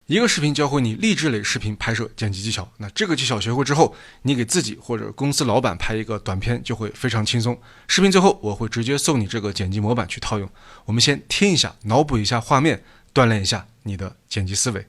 一个视频教会你励志类视频拍摄剪辑技巧，那这个技巧学会之后，你给自己或者公司老板拍一个短片就会非常轻松。视频最后我会直接送你这个剪辑模板去套用。我们先听一下，脑补一下画面，锻炼一下你的剪辑思维。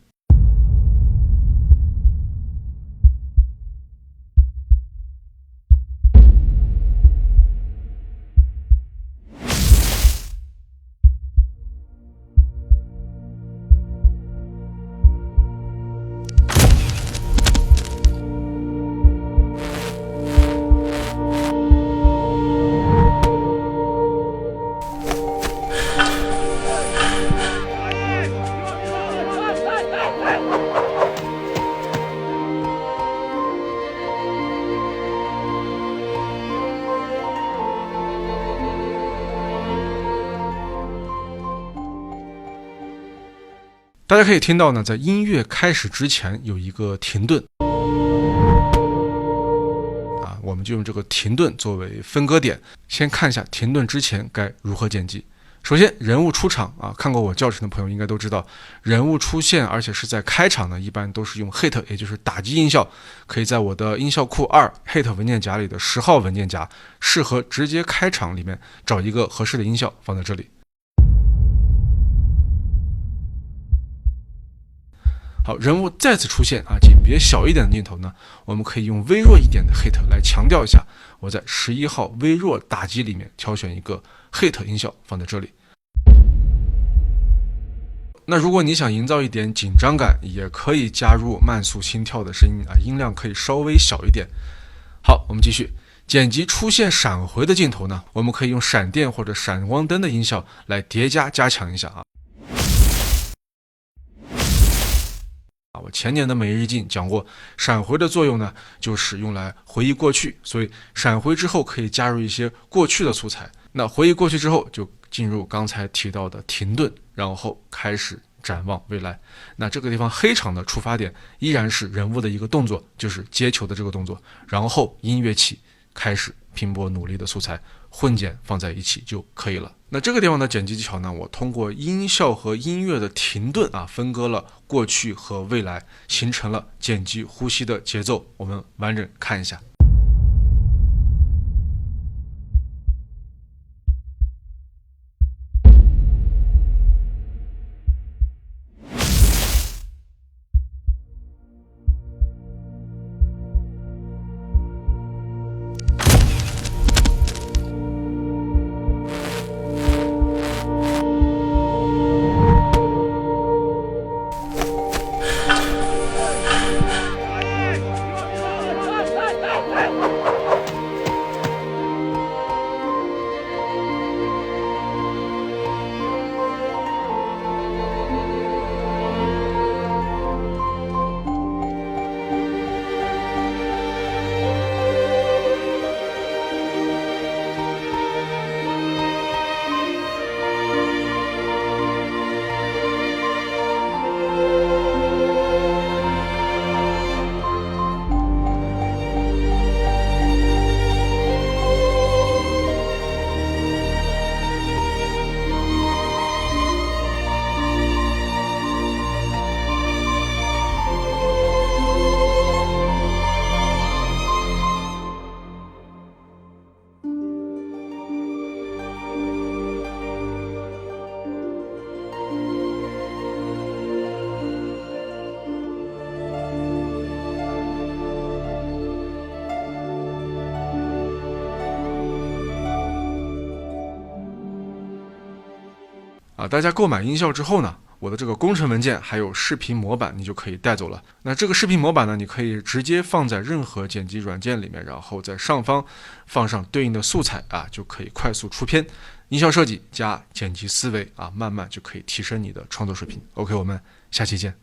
大家可以听到呢，在音乐开始之前有一个停顿我们就用这个停顿作为分割点，先看一下停顿之前该如何剪辑。首先人物出场看过我教程的朋友应该都知道，人物出现而且是在开场呢，一般都是用 hit， 也就是打击音效。可以在我的音效库2 hit 文件夹里的10号文件夹，适合直接开场里面找一个合适的音效放在这里。好，人物再次出现级别小一点的镜头呢，我们可以用微弱一点的 hit 来强调一下。我在11号微弱打击里面挑选一个 hit 音效放在这里。那如果你想营造一点紧张感，也可以加入慢速心跳的声音音量可以稍微小一点。好，我们继续。剪辑出现闪回的镜头呢，我们可以用闪电或者闪光灯的音效来叠加加强一下我前年的每日一镜讲过，闪回的作用呢，就是用来回忆过去，所以闪回之后可以加入一些过去的素材。那回忆过去之后，就进入刚才提到的停顿，然后开始展望未来。那这个地方黑场的出发点依然是人物的一个动作，就是接球的这个动作，然后音乐起，开始拼搏努力的素材混剪放在一起就可以了。那这个地方的剪辑技巧呢，我通过音效和音乐的停顿分割了过去和未来，形成了剪辑呼吸的节奏。我们完整看一下。大家购买音效之后呢，我的这个工程文件还有视频模板你就可以带走了。那这个视频模板呢，你可以直接放在任何剪辑软件里面，然后在上方放上对应的素材就可以快速出片。音效设计加剪辑思维慢慢就可以提升你的创作水平。OK， 我们下期见。